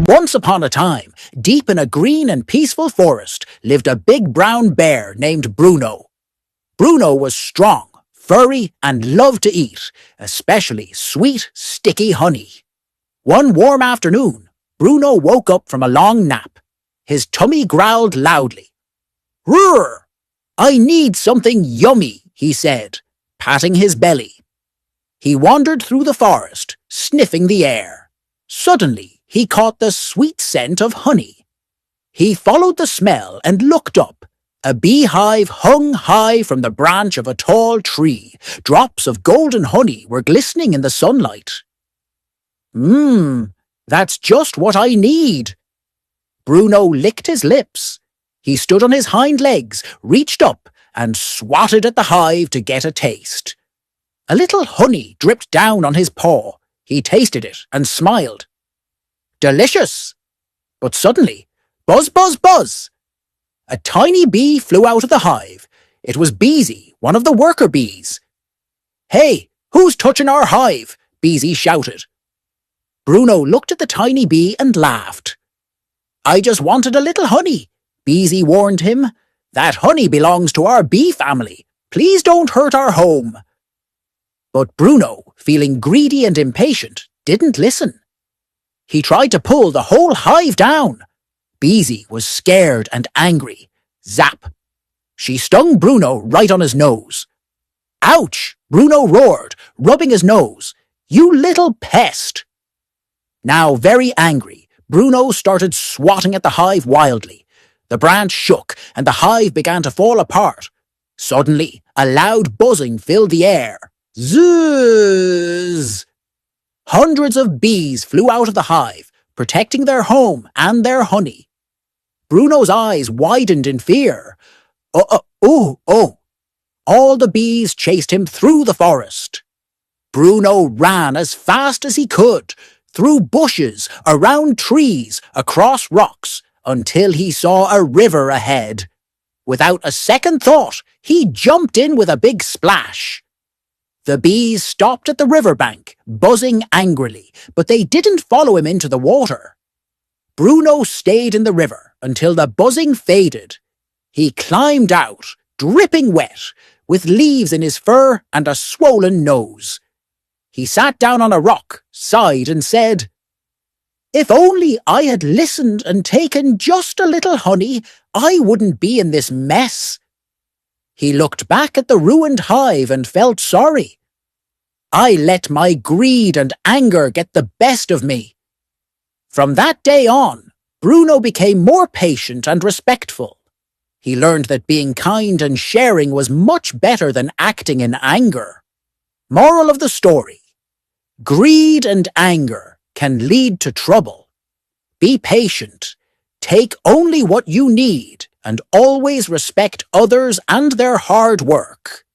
Once upon a time, deep in a green and peaceful forest, lived a big brown bear named Bruno. Bruno was strong, furry, and loved to eat, especially sweet, sticky honey. One warm afternoon, Bruno woke up from a long nap. His tummy growled loudly. "Roar! I need something yummy," he said, patting his belly. He wandered through the forest, sniffing the air. Suddenly, he caught the sweet scent of honey. He followed the smell and looked up. A beehive hung high from the branch of a tall tree. Drops of golden honey were glistening in the sunlight. That's just what I need." Bruno licked his lips. He stood on his hind legs, reached up, and swatted at the hive to get a taste. A little honey dripped down on his paw. He tasted it and smiled. Delicious! But suddenly, buzz, buzz, buzz! A tiny bee flew out of the hive. It was Beezy, one of the worker bees. "Hey, who's touching our hive?" Beezy shouted. Bruno looked at the tiny bee and laughed. "I just wanted a little honey," Beezy warned him. "That honey belongs to our bee family. Please don't hurt our home." But Bruno, feeling greedy and impatient, didn't listen. He tried to pull the whole hive down. Beezy was scared and angry. Zap! She stung Bruno right on his nose. "Ouch!" Bruno roared, rubbing his nose. "You little pest!" Now very angry, Bruno started swatting at the hive wildly. The branch shook and the hive began to fall apart. Suddenly, a loud buzzing filled the air. Zzzz! Hundreds of bees flew out of the hive, protecting their home and their honey. Bruno's eyes widened in fear. Oh! All the bees chased him through the forest. Bruno ran as fast as he could, through bushes, around trees, across rocks, until he saw a river ahead. Without a second thought, he jumped in with a big splash. The bees stopped at the riverbank, buzzing angrily, but they didn't follow him into the water. Bruno stayed in the river until the buzzing faded. He climbed out, dripping wet, with leaves in his fur and a swollen nose. He sat down on a rock, sighed and said, "If only I had listened and taken just a little honey, I wouldn't be in this mess." He looked back at the ruined hive and felt sorry. "I let my greed and anger get the best of me." From that day on, Bruno became more patient and respectful. He learned that being kind and sharing was much better than acting in anger. Moral of the story: greed and anger can lead to trouble. Be patient, take only what you need, and always respect others and their hard work.